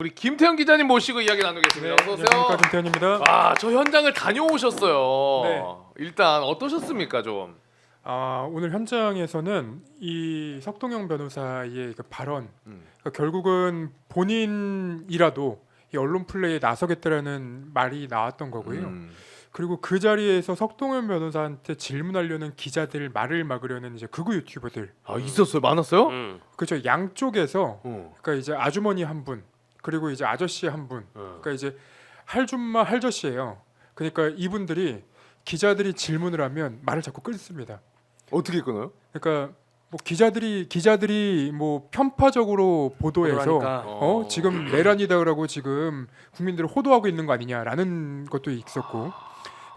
우리 김태현 기자님 모시고 이야기 나누겠습니다. 어서 오세요. 안녕하십니까, 김태현입니다. 아, 저 현장을 다녀오셨어요. 네. 일단 어떠셨습니까, 좀? 오늘 현장에서는 이 석동영 변호사의 그 발언, 그러니까 결국은 본인이라도 이 언론 플레이에 나서겠다라는 말이 나왔던 거고요. 그리고 그 자리에서 석동현 변호사한테 질문하려는 기자들 말을 막으려는 이제 극우 유튜버들, 있었어요, 많았어요? 그렇죠. 양쪽에서 어. 그러니까 이제 아주머니 한 분, 그리고 이제 아저씨 한 분, 그러니까 이제 할줌마 할저씨예요. 그러니까 이분들이 기자들이 질문을 하면 말을 자꾸 끊습니다. 어떻게 끊어요? 그러니까 뭐 기자들이 뭐 편파적으로 보도해서 지금 내란이다 그러고 지금 국민들을 호도하고 있는 거 아니냐라는 것도 있었고,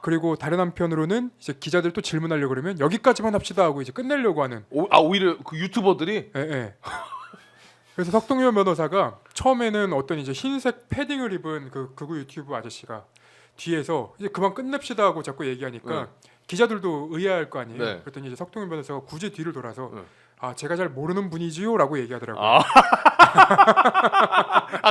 그리고 다른 한편으로는 이제 기자들 또 질문하려고 그러면 여기까지만 합시다 하고 이제 끝내려고 하는. 오히려 그 유튜버들이 예. 그래서 석동현 변호사가 처음에는 어떤 이제 흰색 패딩을 입은 그 극우 유튜브 아저씨가 뒤에서 이제 그만 끝냅시다 하고 자꾸 얘기하니까 기자들도 의아할 거 아니에요. 네. 그랬더니 이제 석동현 변호사가 굳이 뒤를 돌아서 네. 제가 잘 모르는 분이지요라고 얘기하더라고요.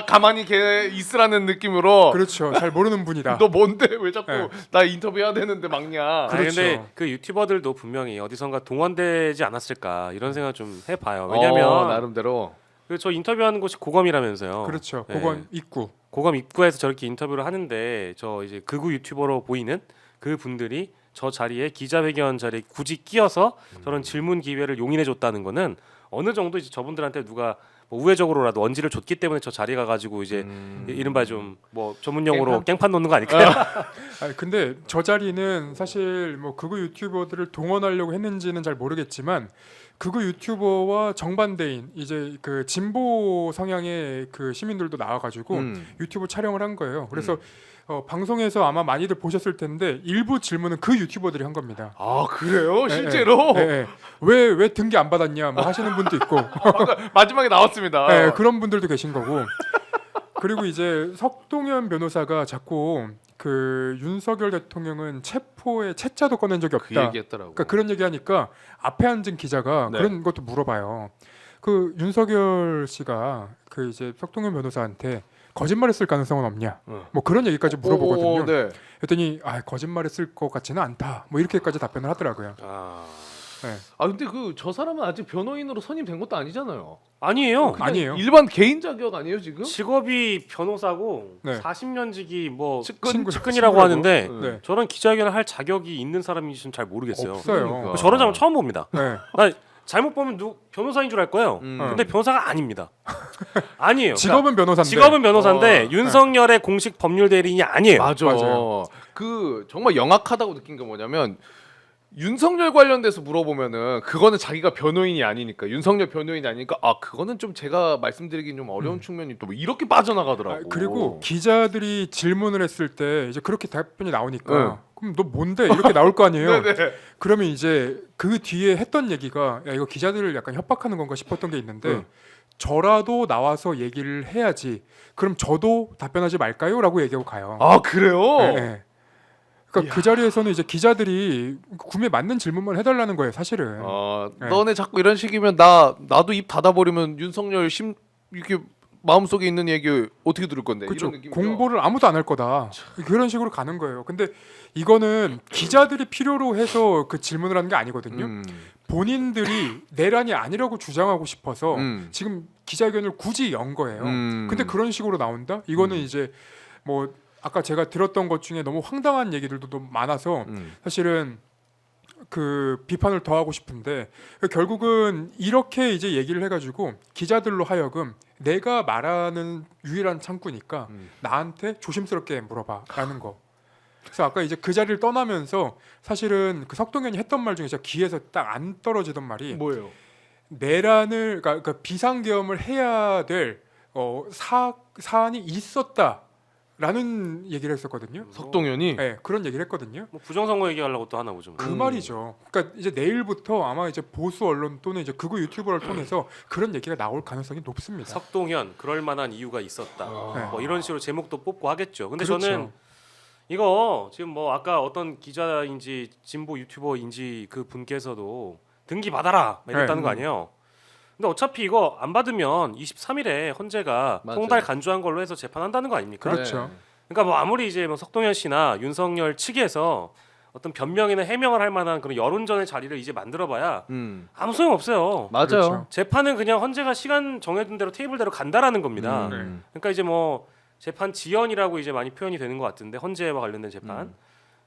가만히 걔 있으라는 느낌으로. 그렇죠. 잘 모르는 분이다. 너 뭔데 왜 자꾸 네. 나 인터뷰해야 되는데 막냐? 그렇죠. 근데 그 유튜버들도 분명히 어디선가 동원되지 않았을까 이런 생각 좀 해봐요. 왜냐면 나름대로 저 인터뷰하는 곳이 고검이라면서요. 그렇죠. 네. 고검 입구. 고검 입구에서 저렇게 인터뷰를 하는데 저 이제 극우 유튜버로 보이는 그 분들이 저 자리에 기자회견 자리에 굳이 끼어서 저런 질문 기회를 용인해 줬다는 거는 어느 정도 이제 저분들한테 누가 뭐 우회적으로라도 원지를 줬기 때문에 저 자리 가가지고 이제 이른바 좀 뭐 전문 용어로 깽판 놓는 거 아닐까요? 근데 저 자리는 사실 뭐 극우 유튜버들을 동원하려고 했는지는 잘 모르겠지만 극우 유튜버와 정반대인 이제 그 진보 성향의 그 시민들도 나와가지고 유튜브 촬영을 한 거예요. 그래서 방송에서 아마 많이들 보셨을 텐데 일부 질문은 그 유튜버들이 한 겁니다. 그래요? 실제로? 왜 등기 안 받았냐 뭐 하시는 분도 있고 마지막에 나왔습니다. 그런 분들도 계신 거고. 그리고 이제 석동현 변호사가 자꾸 그 윤석열 대통령은 체포에 채자도 꺼낸 적이 그 없다. 얘기했더라고. 그러니까 그런 얘기하니까 앞에 앉은 기자가 네. 그런 것도 물어봐요. 그 윤석열 씨가 그 이제 석동현 변호사한테 거짓말했을 가능성은 없냐? 뭐 그런 얘기까지 물어보거든요. 네. 그랬더니 거짓말했을 것 같지는 않다. 뭐 이렇게까지 답변을 하더라고요. 네. 근데 저 사람은 아직 변호인으로 선임된 것도 아니잖아요. 아니에요. 그냥 아니에요. 일반 개인 자격 아니에요 지금? 직업이 변호사고 네. 40년지기 뭐 측근? 측근이라고 하는데 네. 저런 기자회견을 할 자격이 있는 사람인지는 잘 모르겠어요. 없어요. 그러니까. 저런 사람 처음 봅니다. 네. 나 잘못 보면 변호사인 줄 알 거예요. 근데 변호사가 아닙니다. 아니에요. 직업은 변호사인데. 직업은 변호사인데 윤석열의 공식 법률 대리인이 아니에요. 맞아요. 그 정말 영악하다고 느낀 게 뭐냐면 윤석열 관련돼서 물어보면은 그거는 자기가 변호인이 아니니까 윤석열 변호인이 아니니까 그거는 좀 제가 말씀드리긴 좀 어려운 측면이 또 뭐 이렇게 빠져나가더라고. 그리고 기자들이 질문을 했을 때 이제 그렇게 답변이 나오니까 그럼 너 뭔데 이렇게 나올 거 아니에요. 네네. 그러면 이제 그 뒤에 했던 얘기가 야 이거 기자들을 약간 협박하는 건가 싶었던 게 있는데 저라도 나와서 얘기를 해야지. 그럼 저도 답변하지 말까요?라고 얘기하고 가요. 그래요? 네. 그러니까 그 자리에서는 이제 기자들이 구매 맞는 질문만 해달라는 거예요, 사실은. 네. 너네 자꾸 이런 식이면 나도 입 닫아버리면 윤석열 이렇게 마음속에 있는 얘기 어떻게 들을 건데? 그렇죠. 이런 느낌이죠. 공보를 아무도 안 할 거다. 그런 식으로 가는 거예요. 근데 이거는 기자들이 필요로 해서 그 질문을 하는 게 아니거든요. 본인들이 내란이 아니라고 주장하고 싶어서 지금 기자회견을 굳이 연 거예요. 근데 그런 식으로 나온다? 이거는 이제 뭐 아까 제가 들었던 것 중에 너무 황당한 얘기들도 너무 많아서 사실은 그 비판을 더 하고 싶은데 결국은 이렇게 이제 얘기를 해가지고 기자들로 하여금 내가 말하는 유일한 창구니까 나한테 조심스럽게 물어봐라는 거. 그래서 아까 이제 그 자리를 떠나면서 사실은 그 석동현이 했던 말 중에 진짜 귀에서 딱 안 떨어지던 말이 뭐예요? 내란을 그러니까 비상계엄을 해야 될 사안이 있었다. 라는 얘기를 했었거든요. 석동현이 네, 그런 얘기를 했거든요. 뭐 부정선거 얘기하려고 또 하나 보죠. 그 말이죠. 그러니까 이제 내일부터 아마 이제 보수 언론 또는 이제 극우 유튜버를 통해서 그런 얘기가 나올 가능성이 높습니다. 석동현 그럴 만한 이유가 있었다. 네. 뭐 이런 식으로 제목도 뽑고 하겠죠. 근데 그렇죠. 저는 이거 지금 뭐 아까 어떤 기자인지 진보 유튜버인지 그 분께서도 등기 받아라 이랬다는 네. 거 아니에요. 근데 어차피 이거 안 받으면 23일에 헌재가 맞아요. 송달 간주한 걸로 해서 재판한다는 거 아닙니까? 그렇죠. 네. 그러니까 뭐 아무리 이제 뭐 석동현 씨나 윤석열 측에서 어떤 변명이나 해명을 할 만한 그런 여론전의 자리를 이제 만들어봐야 아무 소용 없어요. 맞아요. 그렇죠. 재판은 그냥 헌재가 시간 정해둔 대로 테이블대로 간다라는 겁니다. 음. 그러니까 이제 뭐 재판 지연이라고 이제 많이 표현이 되는 것 같은데 헌재와 관련된 재판.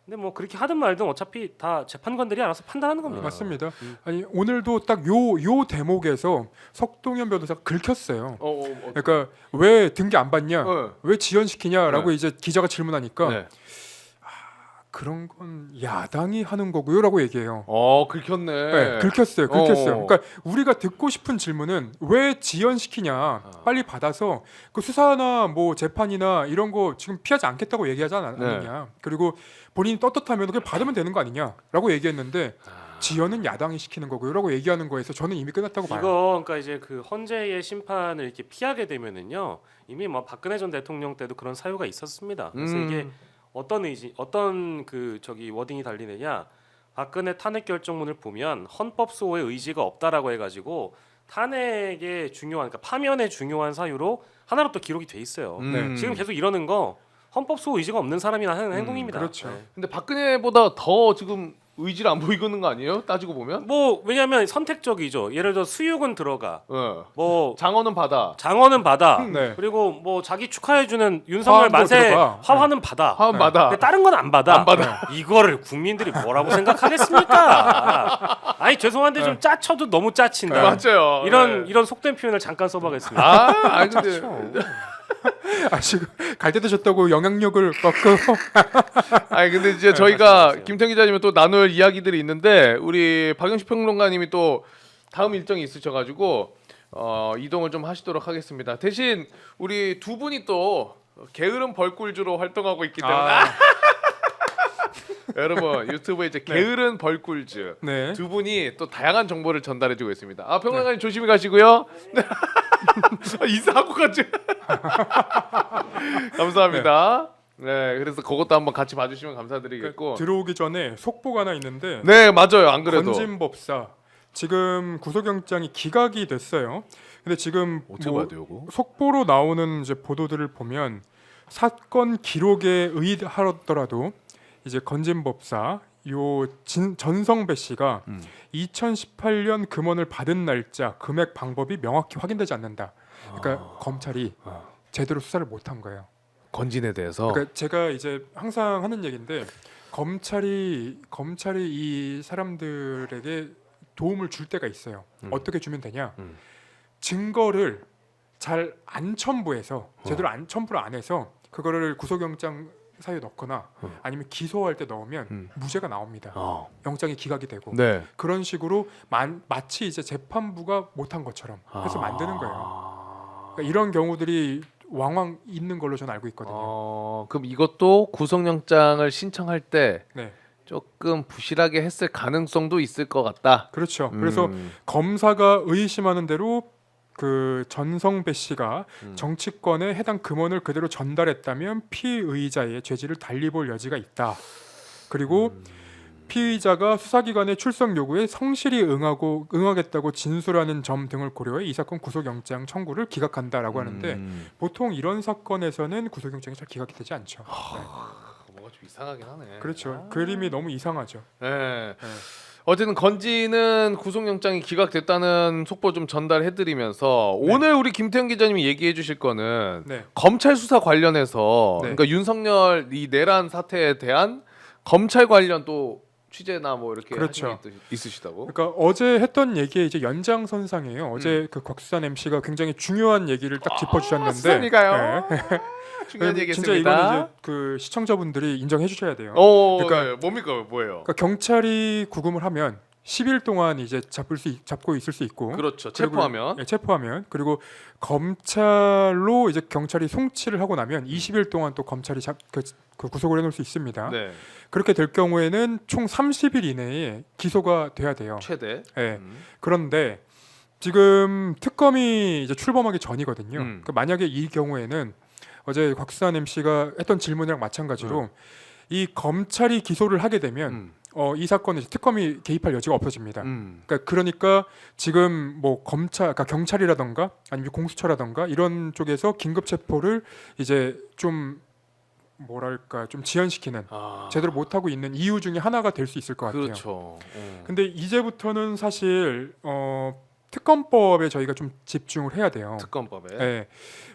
근데 뭐 그렇게 하든 말든 어차피 다 재판관들이 알아서 판단하는 겁니다. 맞습니다. 아니 오늘도 딱 요 대목에서 석동현 변호사가 긁혔어요. 그러니까 왜 등기 안 받냐, 왜 지연시키냐라고 이제 기자가 질문하니까 네. 그런 건 야당이 하는 거고요라고 얘기해요. 긁혔네. 네, 긁혔어요. 그러니까 우리가 듣고 싶은 질문은 왜 지연시키냐, 빨리 받아서 그 수사나 뭐 재판이나 이런 거 지금 피하지 않겠다고 얘기하지 않느냐. 그리고 본인이 떳떳하면 그냥 받으면 되는 거 아니냐라고 얘기했는데 지연은 야당이 시키는 거고요라고 얘기하는 거에서 저는 이미 끝났다고 봐요. 이거 그러니까 이제 그 헌재의 심판을 이렇게 피하게 되면은요 이미 뭐 박근혜 전 대통령 때도 그런 사유가 있었습니다. 그래서 이게 어떤 의지, 어떤 그 저기 워딩이 달리느냐, 박근혜 탄핵 결정문을 보면 헌법 수호의 의지가 없다라고 해가지고 탄핵의 중요한, 그러니까 파면의 중요한 사유로 하나로 또 기록이 돼 있어요. 지금 계속 이러는 거 헌법 수호 의지가 없는 사람이나 하는 행동입니다. 그렇죠. 네. 근데 박근혜보다 더 지금 의지를 안 보이고 있는 거 아니에요? 따지고 보면? 뭐 왜냐하면 선택적이죠. 예를 들어 수육은 들어가, 뭐 장어는 받아. 장어는 받아. 네. 그리고 뭐 자기 축하해주는 윤석열 화환도 맛에 들어가. 화환은 받아. 화음 받아. 근데 다른 건 안 받아. 안 받아. 이거를 국민들이 뭐라고 생각하겠습니까? 아니 죄송한데 좀 짜쳐도 너무 짜친다. 맞아요. 이런 속된 표현을 잠깐 써보겠습니다. 아니 근데 아 지금 갈 때 되셨다고 영향력을 꺾고 아니 근데 이제 저희가 말씀하세요. 김태형 기자님은 또 나눌 이야기들이 있는데 우리 박영식 평론가님이 또 다음 일정이 있으셔가지고 이동을 좀 하시도록 하겠습니다. 대신 우리 두 분이 또 게으른 벌꿀주로 활동하고 있기 때문에 여러분 유튜브에 이제 게으른 벌꿀즈 네. 두 분이 또 다양한 정보를 전달해주고 있습니다. 평론가님 조심히 가시고요. 인사하고 가죠. 감사합니다. 네, 그래서 그것도 한번 같이 봐주시면 감사드리겠고. 들어오기 전에 속보가 하나 있는데 네, 맞아요. 안 그래도 건진법사 지금 구속영장이 기각이 됐어요. 근데 지금 어떻게 뭐 봐야 돼요, 이거? 속보로 나오는 이제 보도들을 보면 사건 기록에 의하더라도 이제 건진법사 요 전성배 씨가 2018년 금원을 받은 날짜, 금액, 방법이 명확히 확인되지 않는다. 그러니까 검찰이 제대로 수사를 못한 거예요. 건진에 대해서. 그러니까 제가 이제 항상 하는 얘기인데 검찰이 이 사람들에게 도움을 줄 때가 있어요. 어떻게 주면 되냐? 증거를 잘 안 첨부해서 제대로 첨부를 안 해서 그거를 구속영장 사유에 넣거나 아니면 기소할 때 넣으면 무죄가 나옵니다. 영장이 기각이 되고 네. 그런 식으로 마치 이제 재판부가 못한 것처럼 해서 만드는 거예요. 그러니까 이런 경우들이 왕왕 있는 걸로 저는 알고 있거든요. 그럼 이것도 구속영장을 신청할 때 네, 조금 부실하게 했을 가능성도 있을 것 같다. 그렇죠. 그래서 검사가 의심하는 대로 그 전성배 씨가 정치권에 해당 금원을 그대로 전달했다면 피의자의 죄질을 달리 볼 여지가 있다. 그리고 피의자가 수사기관의 출석 요구에 성실히 응하겠다고 진술하는 점 등을 고려해 이 사건 구속영장 청구를 기각한다라고 하는데 보통 이런 사건에서는 구속영장이 잘 기각이 되지 않죠. 뭐가 좀 이상하긴 하네. 그렇죠. 그림이 너무 이상하죠. 네. 어쨌든 건지는 구속영장이 기각됐다는 속보 좀 전달해드리면서 오늘 우리 김태형 기자님이 얘기해주실 거는 네. 검찰 수사 관련해서 네. 그러니까 윤석열 이 내란 사태에 대한 검찰 관련 또 취재나 뭐 이렇게 그렇죠. 하신 게 있으시다고? 그러니까 어제 했던 얘기의 이제 연장선상이에요. 어제 그 곽수산 MC가 굉장히 중요한 얘기를 딱 짚어주셨는데 수산이가요? 네. 중요한 진짜 얘기했습니다. 이거는 이제 그 시청자분들이 인정해 주셔야 돼요. 그러니까 그러니까- 뭡니까 뭐예요? 그러니까 경찰이 구금을 하면 10일 동안 이제 잡고 있을 수 있고 그렇죠. 그리고- 체포하면 네, 체포하면 그리고 검찰로 이제 경찰이 송치를 하고 나면 20일 동안 또 검찰이 그 구속을 해놓을 수 있습니다. 네. 그렇게 될 경우에는 총 30일 이내에 기소가 돼야 돼요. 최대. 네. 그런데 지금 특검이 이제 출범하기 전이거든요. 그러니까 만약에 이 경우에는 어제 곽수산 MC가 했던 질문이랑 마찬가지로 이 검찰이 기소를 하게 되면 이 사건에 특검이 개입할 여지가 없어집니다. 그러니까 지금 뭐 검찰, 그러니까 경찰이라던가 아니면 공수처라던가 이런 쪽에서 긴급 체포를 이제 좀 뭐랄까 좀 지연시키는 제대로 못 하고 있는 이유 중에 하나가 될 수 있을 것 같아요. 그렇죠. 근데 이제부터는 사실 특검법에 저희가 좀 집중을 해야 돼요. 특검법에. 네.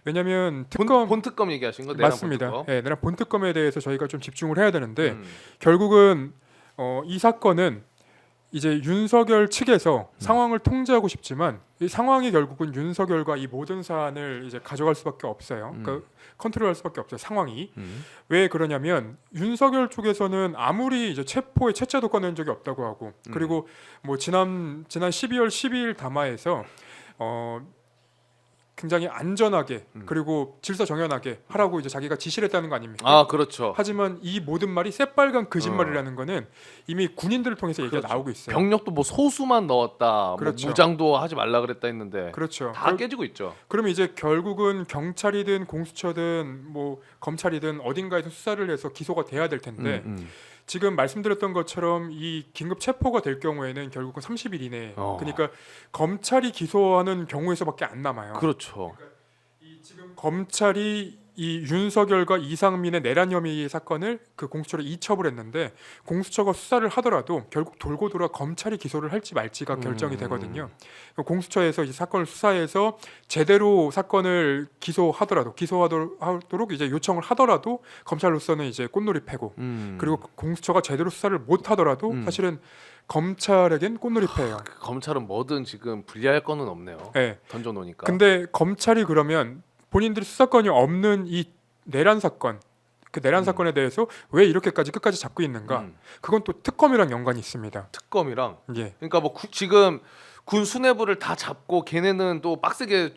왜냐하면 특검 본특검 얘기하신 거 내란 맞습니다. 본특검? 네, 내란 본특검에 대해서 저희가 좀 집중을 해야 되는데 결국은 이 사건은 이제 윤석열 측에서 상황을 통제하고 싶지만 이 상황이 결국은 윤석열과 이 모든 사안을 이제 가져갈 수밖에 없어요. 그러니까 컨트롤할 수밖에 없어요. 상황이 왜 그러냐면 윤석열 쪽에서는 아무리 이제 체포에 채자도 꺼낸 적이 없다고 하고 그리고 뭐 지난 12월 12일 담화에서 굉장히 안전하게 그리고 질서정연하게 하라고 이제 자기가 지시를 했다는 거 아닙니까? 아 그렇죠. 하지만 이 모든 말이 새빨간 거짓말이라는 거는 이미 군인들을 통해서 얘기가 나오고 있어요. 병력도 뭐 소수만 넣었다. 그렇죠. 뭐 무장도 하지 말라 그랬다 했는데 그렇죠. 다 깨지고 있죠. 그러면 이제 결국은 경찰이든 공수처든 뭐 검찰이든 어딘가에서 수사를 해서 기소가 돼야 될 텐데 지금 말씀드렸던 것처럼 이 긴급 체포가 될 경우에는 결국은 30일 이내에 그러니까 검찰이 기소하는 경우에서밖에 안 남아요. 그렇죠. 이 지금 검찰이 이 윤석열과 이상민의 내란 혐의 사건을 그 공수처로 이첩을 했는데 공수처가 수사를 하더라도 결국 돌고 돌아 검찰이 기소를 할지 말지가 결정이 되거든요. 공수처에서 이 사건을 수사해서 제대로 사건을 기소하도록 이제 요청을 하더라도 검찰로서는 이제 꽃놀이 패고 그리고 공수처가 제대로 수사를 못 하더라도 사실은 검찰에겐 꽃놀이 패예요. 검찰은 뭐든 지금 불리할 거는 없네요. 네. 던져놓으니까. 근데 검찰이 그러면 본인들이 수사권이 없는 이 내란 사건, 그 내란 사건에 대해서 왜 이렇게까지 끝까지 잡고 있는가? 그건 또 특검이랑 연관이 있습니다. 특검이랑. 예. 그러니까 뭐 지금 군 수뇌부를 다 잡고 걔네는 또 빡세게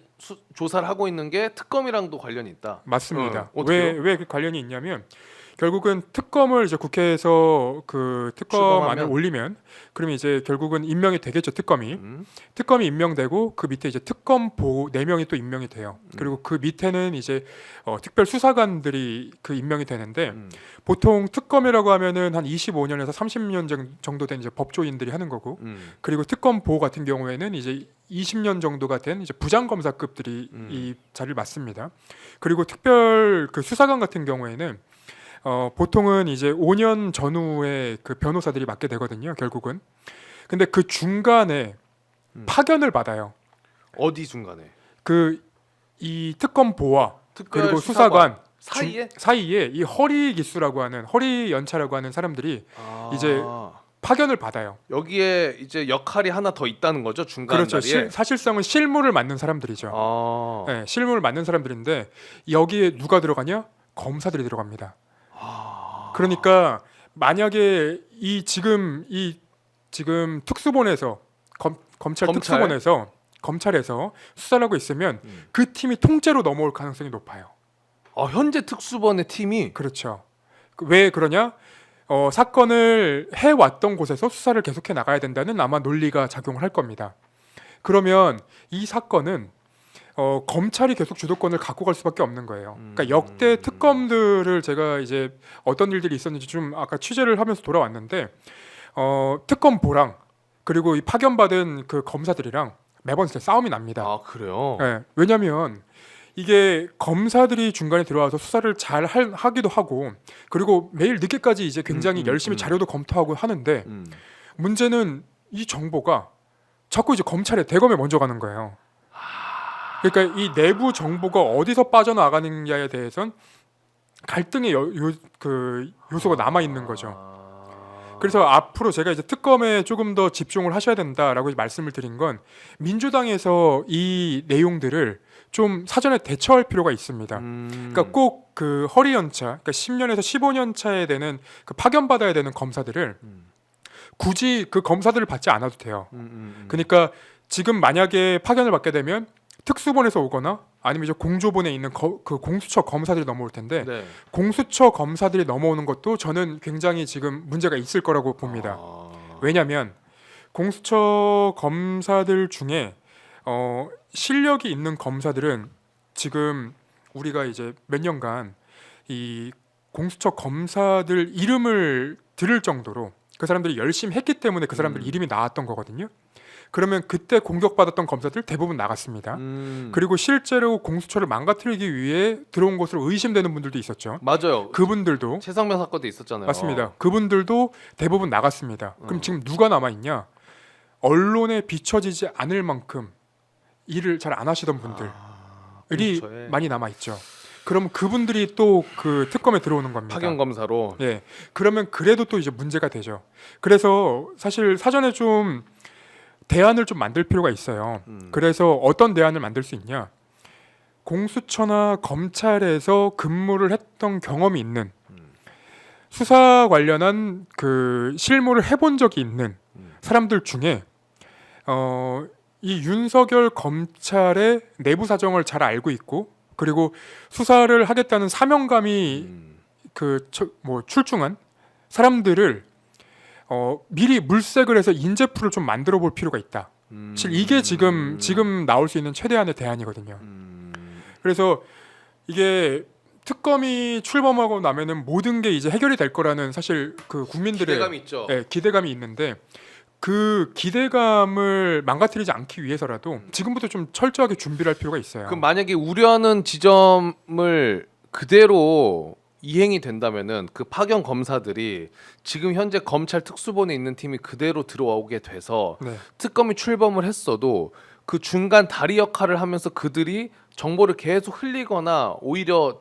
조사를 하고 있는 게 특검이랑도 관련이 있다. 맞습니다. 어떻게요? 왜 그 관련이 있냐면 결국은 특검을 이제 국회에서 그 특검안을 올리면 그러면 이제 결국은 임명이 되겠죠. 특검이 임명되고 그 밑에 이제 특검보 4명이 또 임명이 돼요. 그리고 그 밑에는 이제 특별 수사관들이 그 임명이 되는데 보통 특검이라고 하면은 한 25년에서 30년 정도 된 이제 법조인들이 하는 거고 그리고 특검보 같은 경우에는 이제 20년 정도가 된 이제 부장검사급들이 이 자리를 맡습니다. 그리고 특별 그 수사관 같은 경우에는 보통은 이제 5년 전후에 그 변호사들이 맡게 되거든요. 결국은. 근데 그 중간에 파견을 받아요. 어디 중간에? 그 이 특검보와 특별 그리고 수사관 사이에 이 허리 기수라고 하는 허리 연차라고 하는 사람들이 이제 파견을 받아요. 여기에 이제 역할이 하나 더 있다는 거죠. 중간 그렇죠. 자리에. 사실상은 실무를 맡는 사람들이죠. 네, 실무를 맡는 사람들인데 여기에 누가 들어가냐? 검사들이 들어갑니다. 그러니까 만약에 지금 특수본에서 검찰 특수본에서 검찰에서 수사를 하고 있으면 그 팀이 통째로 넘어올 가능성이 높아요. 현재 특수본의 팀이 그렇죠. 왜 그러냐? 사건을 해왔던 곳에서 수사를 계속해 나가야 된다는 아마 논리가 작용을 할 겁니다. 그러면 이 사건은 검찰이 계속 주도권을 갖고 갈 수밖에 없는 거예요. 그러니까 역대 특검들을 제가 이제 어떤 일들이 있었는지 좀 아까 취재를 하면서 돌아왔는데 특검보랑 그리고 이 파견받은 그 검사들이랑 매번 싸움이 납니다. 아 그래요? 네, 왜냐하면 이게 검사들이 중간에 들어와서 수사를 잘 하기도 하고 그리고 매일 늦게까지 이제 굉장히 열심히 자료도 검토하고 하는데 문제는 이 정보가 자꾸 이제 검찰에 대검에 먼저 가는 거예요. 그러니까 이 내부 정보가 어디서 빠져나가느냐에 대해선 갈등의 요소가 남아 있는 거죠. 그래서 앞으로 제가 이제 특검에 조금 더 집중을 하셔야 된다라고 말씀을 드린 건 민주당에서 이 내용들을 좀 사전에 대처할 필요가 있습니다. 그러니까 꼭 그 허리 연차, 그러니까 10년에서 15년 차에 되는 그 파견받아야 되는 검사들을 굳이 그 검사들을 받지 않아도 돼요. 그러니까 지금 만약에 파견을 받게 되면 특수본에서 오거나 아니면 이제 공조본에 있는 그 공수처 검사들이 넘어올 텐데 네. 공수처 검사들이 넘어오는 것도 저는 굉장히 지금 문제가 있을 거라고 봅니다. 왜냐하면 공수처 검사들 중에 실력이 있는 검사들은 지금 우리가 이제 몇 년간 이 공수처 검사들 이름을 들을 정도로 그 사람들이 열심히 했기 때문에 그 사람들 이름이 나왔던 거거든요. 그러면 그때 공격받았던 검사들 대부분 나갔습니다. 그리고 실제로 공수처를 망가뜨리기 위해 들어온 것으로 의심되는 분들도 있었죠. 맞아요. 그분들도 최상면 사건도 있었잖아요. 맞습니다. 그분들도 대부분 나갔습니다. 그럼 지금 누가 남아 있냐? 언론에 비춰지지 않을 만큼 일을 잘 안 하시던 분들이 공수처에. 많이 남아 있죠. 그럼 그분들이 또 그 특검에 들어오는 겁니다. 파견 검사로. 예. 그러면 그래도 또 이제 문제가 되죠. 그래서 사실 사전에 좀 대안을 좀 만들 필요가 있어요. 그래서 어떤 대안을 만들 수 있냐? 공수처나 검찰에서 근무를 했던 경험이 있는 수사 관련한 그 실무를 해본 적이 있는 사람들 중에 이 윤석열 검찰의 내부 사정을 잘 알고 있고 그리고 수사를 하겠다는 사명감이 뭐 출중한 사람들을 미리 물색을 해서 인재풀을 좀 만들어 볼 필요가 있다. 사실 이게 지금 나올 수 있는 최대한의 대안이거든요. 그래서 이게 특검이 출범하고 나면은 모든 게 이제 해결이 될 거라는 사실 그 국민들의 기대감이 있죠. 기대감이 있는데 그 기대감을 망가뜨리지 않기 위해서라도 지금부터 좀 철저하게 준비를 할 필요가 있어요. 그럼 만약에 우려하는 지점을 그대로 이행이 된다면은 그 파견 검사들이 지금 현재 검찰 특수본에 있는 팀이 그대로 들어오게 돼서 네. 특검이 출범을 했어도 그 중간 다리 역할을 하면서 그들이 정보를 계속 흘리거나 오히려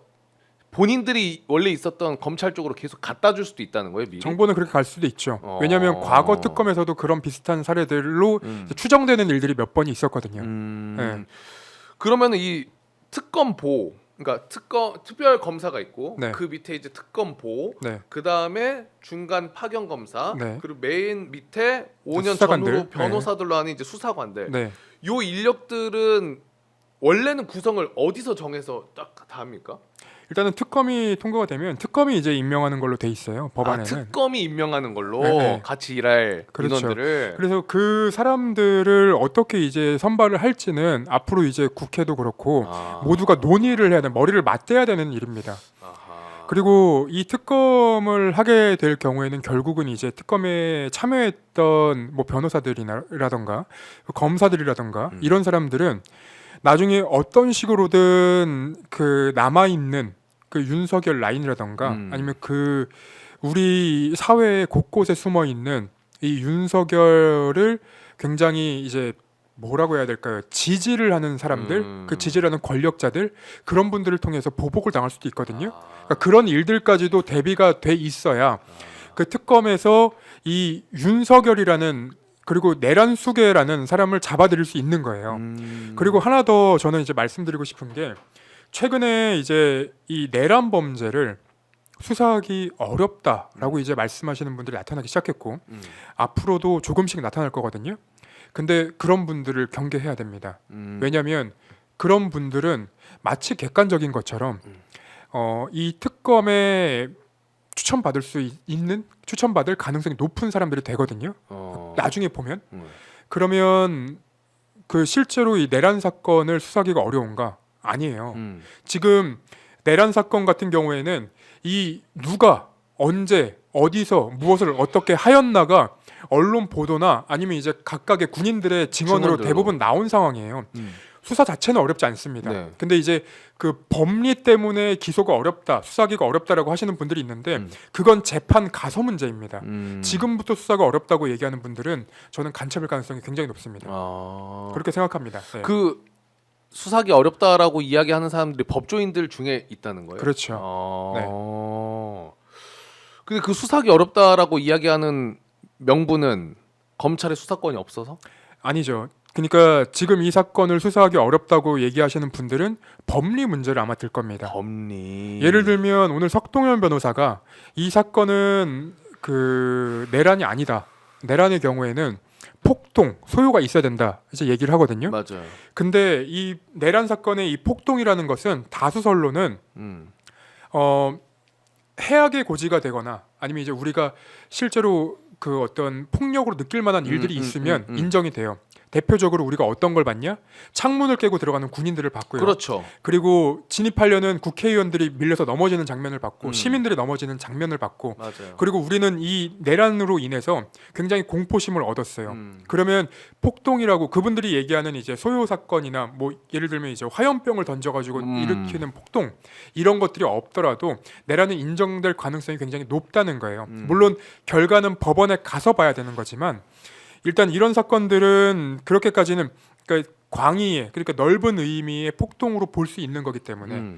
본인들이 원래 있었던 검찰 쪽으로 계속 갖다 줄 수도 있다는 거예요, 미리? 정보는 그렇게 갈 수도 있죠. 왜냐하면 과거 특검에서도 그런 비슷한 사례들로 이제 추정되는 일들이 몇 번이 있었거든요. 네. 그러면은 이 특검보, 그러니까 특별 검사가 있고 네. 그 밑에 이제 특검보, 네. 그 다음에 중간 파견 검사, 네. 그리고 메인 밑에 5년 수사관들. 전후로 변호사들로 하는 이제 수사관들. 네. 요 인력들은 원래는 구성을 어디서 정해서 딱 다 합니까? 일단은 특검이 통과가 되면 특검이 이제 임명하는 걸로 돼 있어요. 법안에는. 특검이 임명하는 걸로 네네. 같이 일할 그렇죠. 인원들을. 그래서 그 사람들을 어떻게 이제 선발을 할지는 앞으로 이제 국회도 그렇고 모두가 논의를 해야 되는, 머리를 맞대야 되는 일입니다. 아하. 그리고 이 특검을 하게 될 경우에는 결국은 이제 특검에 참여했던 뭐 변호사들이라던가 검사들이라던가 이런 사람들은 나중에 어떤 식으로든 그 남아 있는 그 윤석열 라인이라던가 아니면 그 우리 사회 곳곳에 숨어 있는 이 윤석열을 굉장히 이제 뭐라고 해야 될까요? 지지를 하는 사람들, 그 지지를 하는 권력자들, 그런 분들을 통해서 보복을 당할 수도 있거든요. 그러니까 그런 일들까지도 대비가 돼 있어야 그 특검에서 이 윤석열이라는 그리고 내란수계라는 사람을 잡아들일 수 있는 거예요. 그리고 하나 더 저는 이제 말씀드리고 싶은 게 최근에 이제 이 내란 범죄를 수사하기 어렵다라고 이제 말씀하시는 분들이 나타나기 시작했고 앞으로도 조금씩 나타날 거거든요. 근데 그런 분들을 경계해야 됩니다. 왜냐하면 그런 분들은 마치 객관적인 것처럼 이 특검에 추천받을 수 있는, 추천받을 가능성이 높은 사람들이 되거든요. 나중에 보면 그러면 그 실제로 이 내란 사건을 수사하기가 어려운가? 아니에요. 지금 내란 사건 같은 경우에는 이 누가 언제 어디서 무엇을 어떻게 하였나가 언론 보도나 아니면 이제 각각의 군인들의 증언으로 대부분 나온 상황이에요. 수사 자체는 어렵지 않습니다. 네. 근데 이제 그 법리 때문에 기소가 어렵다, 수사하기가 어렵다라고 하시는 분들이 있는데 그건 재판 가서 문제입니다. 지금부터 수사가 어렵다고 얘기하는 분들은 저는 간첩일 가능성이 굉장히 높습니다. 그렇게 생각합니다. 네. 그 수사하기 어렵다라고 이야기하는 사람들이 법조인들 중에 있다는 거예요? 그렇죠. 근데 그 수사하기 어렵다라고 이야기하는 명분은 검찰의 수사권이 없어서? 아니죠. 그러니까 지금 이 사건을 수사하기 어렵다고 얘기하시는 분들은 법리 문제를 아마 들 겁니다. 법리. 예를 들면 오늘 석동현 변호사가 이 사건은 그 내란이 아니다. 내란의 경우에는 폭동, 소요가 있어야 된다. 이제 얘기를 하거든요. 맞아요. 근데 이 내란 사건의 이 폭동이라는 것은 다수 선로는 해악의 고지가 되거나 아니면 이제 우리가 실제로 그 어떤 폭력으로 느낄 만한 일들이 있으면 인정이 돼요. 대표적으로 우리가 어떤 걸 봤냐? 창문을 깨고 들어가는 군인들을 봤고요. 그렇죠. 그리고 진입하려는 국회의원들이 밀려서 넘어지는 장면을 봤고 시민들이 넘어지는 장면을 봤고 맞아요. 그리고 우리는 이 내란으로 인해서 굉장히 공포심을 얻었어요. 그러면 폭동이라고 그분들이 얘기하는 이제 소요 사건이나 뭐 예를 들면 이제 화염병을 던져가지고 일으키는 폭동 이런 것들이 없더라도 내란은 인정될 가능성이 굉장히 높다는 거예요. 물론 결과는 법원에 가서 봐야 되는 거지만 일단 이런 사건들은 그렇게까지는 그러니까 광의의 그러니까 넓은 의미의 폭동으로 볼 수 있는 거기 때문에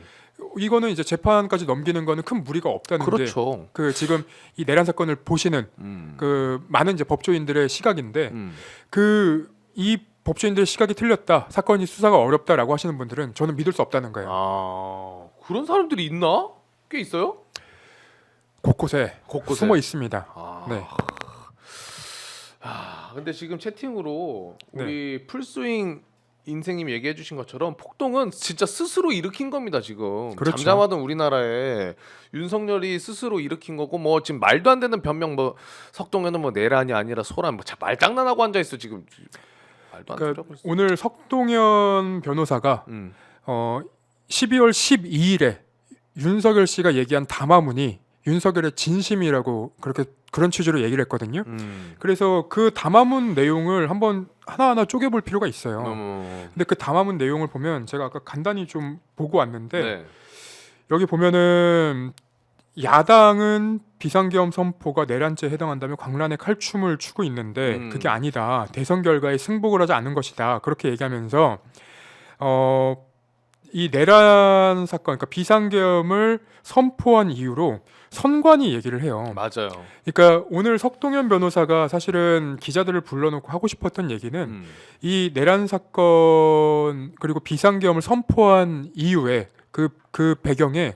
이거는 이제 재판까지 넘기는 거는 큰 무리가 없다는 그렇죠. 게 그 지금 이 내란 사건을 보시는 그 많은 이제 법조인들의 시각인데 그 이 법조인들의 시각이 틀렸다 사건이 수사가 어렵다라고 하시는 분들은 저는 믿을 수 없다는 거예요. 아 그런 사람들이 있나? 꽤 있어요? 곳곳에 곳곳에. 숨어 있습니다. 아. 네. 근데 지금 채팅으로 네. 우리 풀스윙 인생님 얘기해 주신 것처럼 폭동은 진짜 스스로 일으킨 겁니다 지금. 그렇죠. 잠잠하던 우리나라에 윤석열이 스스로 일으킨 거고 뭐 지금 말도 안 되는 변명 뭐 석동현은 뭐 내란이 아니라 소란 뭐 말장난하고 앉아 있어 지금. 말도 안 그러니까 되라고. 오늘 석동현 변호사가 12월 12일에 윤석열 씨가 얘기한 담화문이 윤석열의 진심이라고 그런 취지로 얘기를 했거든요. 그래서 그 담화문 내용을 한번 하나하나 쪼개볼 필요가 있어요. 근데 그 담화문 내용을 보면 제가 아까 간단히 좀 보고 왔는데 네. 여기 보면은 야당은 비상계엄 선포가 내란죄에 해당한다며 광란의 칼춤을 추고 있는데 그게 아니다. 대선 결과에 승복을 하지 않은 것이다. 그렇게 얘기하면서 이 내란 사건, 그러니까 비상계엄을 선포한 이유로 선관위 얘기를 해요. 맞아요. 그러니까 오늘 석동현 변호사가 사실은 기자들을 불러놓고 하고 싶었던 얘기는 이 내란 사건 그리고 비상계엄을 선포한 이유에 그 배경에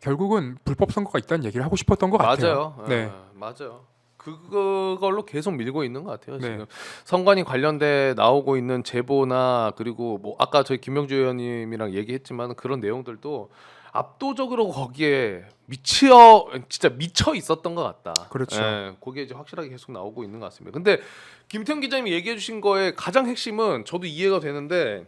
결국은 불법 선거가 있다는 얘기를 하고 싶었던 것 같아요. 맞아요. 네. 맞아요. 그걸로 계속 밀고 있는 것 같아요. 네. 지금 선관위 관련돼 나오고 있는 제보나 그리고 뭐 아까 저희 김명주 의원님이랑 얘기했지만 그런 내용들도 압도적으로 거기에 진짜 미쳐 있었던 것 같다. 그렇죠. 예, 거기에 이제 확실하게 계속 나오고 있는 것 같습니다. 근데 김태형 기자님이 얘기해주신 거의 가장 핵심은 저도 이해가 되는데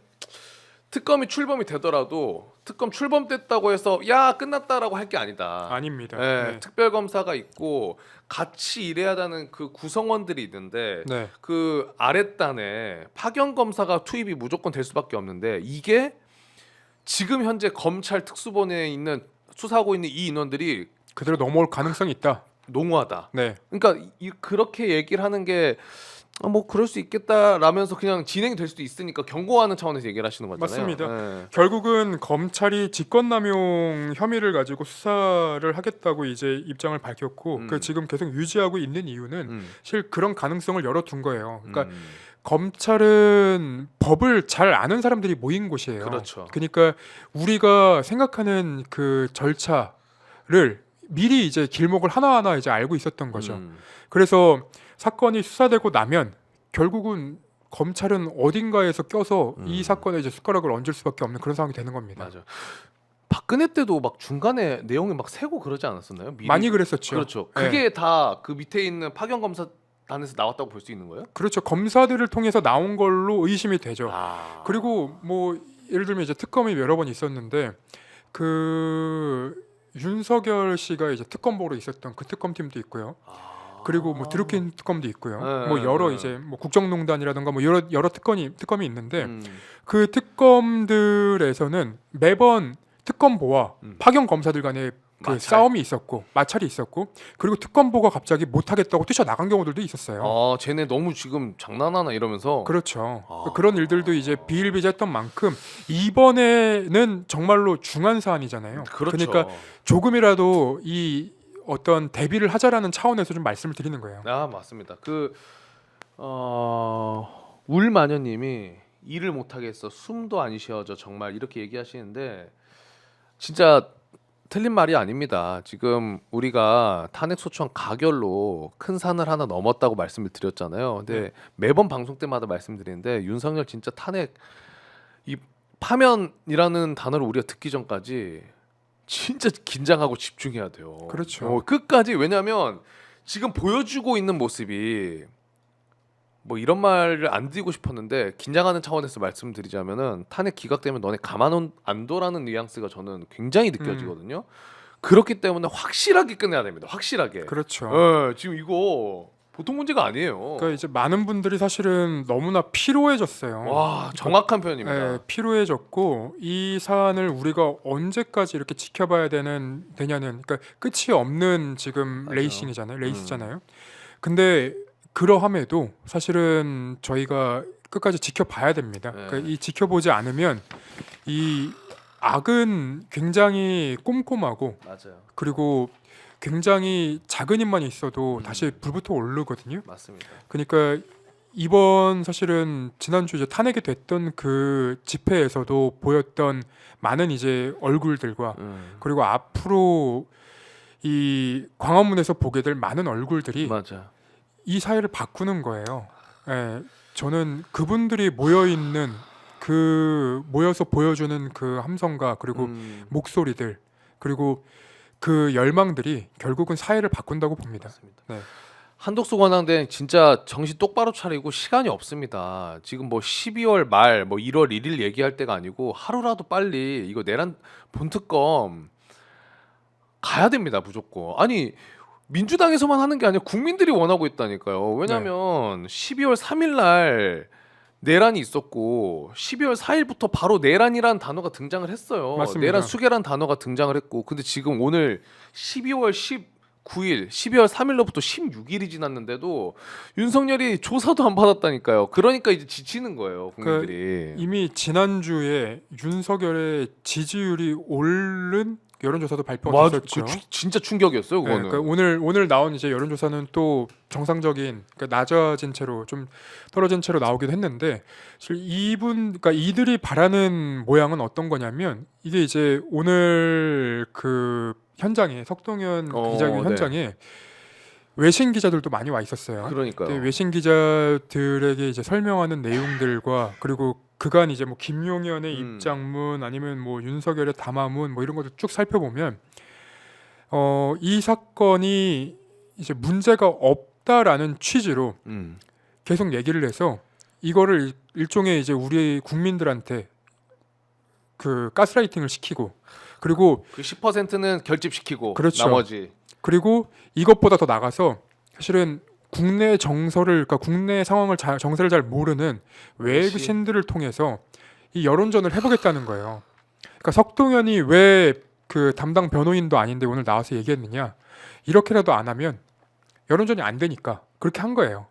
특검이 출범이 되더라도 특검 출범됐다고 해서 야 끝났다라고 할 게 아니다. 아닙니다. 예, 네. 특별검사가 있고 같이 일해야 하는 그 구성원들이 있는데 네. 그 아랫단에 파견 검사가 투입이 무조건 될 수밖에 없는데 이게 지금 현재 검찰 특수본에 있는 수사하고 있는 이 인원들이 그대로 넘어올 가능성이 있다. 농후하다. 네. 그러니까 그렇게 얘기를 하는 게 뭐 그럴 수 있겠다라면서 그냥 진행이 될 수도 있으니까 경고하는 차원에서 얘기를 하시는 거잖아요. 맞습니다. 예. 결국은 검찰이 직권남용 혐의를 가지고 수사를 하겠다고 이제 입장을 밝혔고 그 지금 계속 유지하고 있는 이유는 실 그런 가능성을 열어둔 거예요. 그러니까 검찰은 법을 잘 아는 사람들이 모인 곳이에요. 그렇죠. 그러니까 우리가 생각하는 그 절차를 미리 이제 길목을 하나하나 이제 알고 있었던 거죠. 그래서 사건이 수사되고 나면 결국은 검찰은 어딘가에서 껴서 이 사건에 이제 숟가락을 얹을 수밖에 없는 그런 상황이 되는 겁니다. 맞아. 박근혜 때도 막 중간에 내용이 막 새고 그러지 않았었나요? 미리? 많이 그랬었죠. 그렇죠. 네. 그게 다 그 밑에 있는 파견 검사단에서 나왔다고 볼 수 있는 거예요? 그렇죠. 검사들을 통해서 나온 걸로 의심이 되죠. 아. 그리고 뭐 예를 들면 이제 특검이 여러 번 있었는데 그 윤석열 씨가 이제 특검 보러 있었던 그 특검팀도 있고요. 그리고 뭐 드루킨 특검도 있고요. 뭐 여러 이제 뭐 국정농단이라든가 뭐 여러 특검이 있는데 그 특검들에서는 매번 특검보와 파견 검사들 간의 그 마찰. 싸움이 있었고 마찰이 있었고 그리고 특검보가 갑자기 못하겠다고 뛰쳐나간 경우들도 있었어요. 쟤네 너무 지금 장난하나 이러면서. 그렇죠. 아. 그런 일들도 이제 비일비재했던 만큼 이번에는 정말로 중한 사안이잖아요. 그렇죠. 그러니까 조금이라도 이 어떤 대비를 하자라는 차원에서 좀 말씀을 드리는 거예요. 아 맞습니다. 울마녀님이 일을 못하겠어 숨도 안 쉬어져 정말 이렇게 얘기하시는데 진짜 틀린 말이 아닙니다. 지금 우리가 탄핵 소추안 가결로 큰 산을 하나 넘었다고 말씀을 드렸잖아요. 근데 네. 매번 방송 때마다 말씀드리는데 윤석열 진짜 탄핵 이 파면이라는 단어를 우리가 듣기 전까지 진짜 긴장하고 집중해야 돼요. 그렇죠. 끝까지 왜냐하면 지금 보여주고 있는 모습이 뭐 이런 말을 안 드리고 싶었는데 긴장하는 차원에서 말씀드리자면은 탄핵 기각되면 너네 가만 안 둬라는 뉘앙스가 저는 굉장히 느껴지거든요. 그렇기 때문에 확실하게 끝내야 됩니다. 확실하게. 그렇죠. 지금 이거 보통 문제가 아니에요. 그러니까 이제 많은 분들이 사실은 너무나 피로해졌어요. 와 정확한 표현입니다. 예, 피로해졌고 이 사안을 우리가 언제까지 이렇게 지켜봐야 되냐는 그러니까 끝이 없는 지금 맞아요. 레이스잖아요. 근데 그러함에도 사실은 저희가 끝까지 지켜봐야 됩니다. 네. 그러니까 이 지켜보지 않으면 이 악은 굉장히 꼼꼼하고 맞아요. 그리고 굉장히 작은 힘만 있어도 다시 불부터 오르거든요. 맞습니다. 그러니까 이번 사실은 지난주 이제 탄핵이 됐던 그 집회에서도 보였던 많은 이제 얼굴들과 그리고 앞으로 이 광화문에서 보게 될 많은 얼굴들이 맞아. 이 사회를 바꾸는 거예요. 예, 저는 그분들이 모여 있는 모여서 보여주는 그 함성과 그리고 목소리들 그리고 그 열망들이 결국은 사회를 바꾼다고 봅니다. 맞습니다. 네. 한독수 관광대 진짜 정신 똑바로 차리고 시간이 없습니다. 지금 뭐 12월 말, 뭐 1월 1일 얘기할 때가 아니고 하루라도 빨리 이거 내란 본특검 가야 됩니다, 무조건. 아니 민주당에서만 하는 게 아니라 국민들이 원하고 있다니까요. 왜냐하면 12월 3일 날 내란이 있었고 12월 4일부터 바로 내란이라는 단어가 등장을 했어요. 맞습니다. 내란 수계라는 단어가 등장을 했고 근데 지금 오늘 12월 19일, 12월 3일로부터 16일이 지났는데도 윤석열이 조사도 안 받았다니까요. 그러니까 이제 지치는 거예요, 국민들이. 이미 지난주에 윤석열의 지지율이 오른 여론조사도 발표가 맞아, 됐었죠. 진짜 충격이었어요, 네, 그거는. 그러니까 오늘 나온 이제 여론조사는 또 정상적인 그러니까 낮아진 채로 좀 떨어진 채로 나오기도 했는데 사실 그러니까 이들이 바라는 모양은 어떤 거냐면 이게 이제 오늘 그 현장에 석동현 기자회견 네. 현장에 외신 기자들도 많이 와 있었어요. 그러니까요. 근데 외신 기자들에게 이제 설명하는 내용들과 그리고 그간 이제 뭐 김용현의 입장문 아니면 뭐 윤석열의 담화문 뭐 이런 것도 쭉 살펴보면 이 사건이 이제 문제가 없다라는 취지로 계속 얘기를 해서 이거를 일종의 이제 우리 국민들한테 그 가스라이팅을 시키고 그리고 그 10%는 결집시키고 그렇죠. 나머지 그리고 이것보다 더 나가서 사실은 국내 그러니까 국내 상황을 정세를 잘 모르는 외신들을 통해서 이 여론전을 해보겠다는 거예요. 그러니까 석동현이 왜 그 담당 변호인도 아닌데 오늘 나와서 얘기했느냐? 이렇게라도 안 하면 여론전이 안 되니까 그렇게 한 거예요.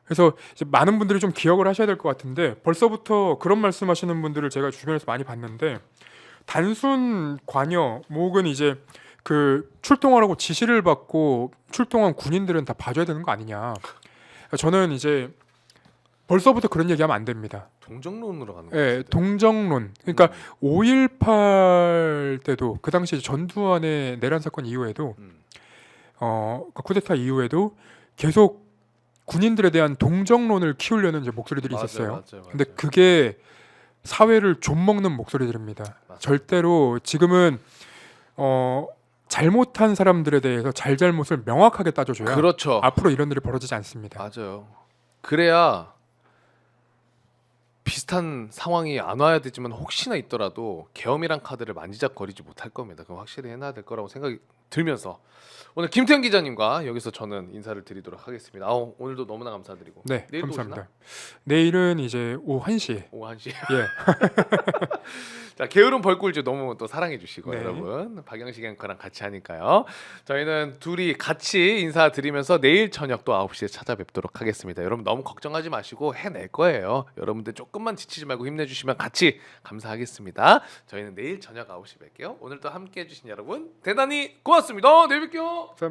그래서 이제 많은 분들이 좀 기억을 하셔야 될 것 같은데 벌써부터 그런 말씀하시는 분들을 제가 주변에서 많이 봤는데 단순 관여 혹은 이제 그 출동하라고 지시를 받고 출동한 군인들은 다 봐줘야 되는 거 아니냐. 저는 이제 벌써부터 그런 얘기하면 안 됩니다. 동정론으로 가는 예, 거예요. 동정론. 그러니까 5.18 때도 그 당시 전두환의 내란 사건 이후에도 그 쿠데타 이후에도 계속 군인들에 대한 동정론을 키우려는 이제 목소리들이 있었어요. 맞아요. 근데 그게 사회를 좀먹는 목소리들입니다. 맞아요. 절대로 지금은 잘못한 사람들에 대해서 잘못을 명확하게 따져줘야 그렇죠. 앞으로 이런 일이 벌어지지 않습니다. 맞아요. 그래야 비슷한 상황이 안 와야 되지만 혹시나 있더라도 계엄이란 카드를 만지작거리지 못할 겁니다. 그럼 확실히 해놔야 될 거라고 생각이 들면서 오늘 김태형 기자님과 여기서 저는 인사를 드리도록 하겠습니다. 오늘도 너무나 감사드리고 네, 내일도 감사합니다. 오시나? 내일은 이제 오후 1시에 오후 1시. 예. 자, 게으른 벌꿀주 너무 또 사랑해 주시고 네. 여러분 박영식 앵커랑 같이 하니까요. 저희는 둘이 같이 인사드리면서 내일 저녁 또 9시에 찾아뵙도록 하겠습니다. 여러분 너무 걱정하지 마시고 해낼 거예요. 여러분들 조금만 지치지 말고 힘내주시면 같이 감사하겠습니다. 저희는 내일 저녁 9시 뵐게요. 오늘 또 함께해 주신 여러분 대단히 고맙습니다. 내일 뵐게요. 감사합니다.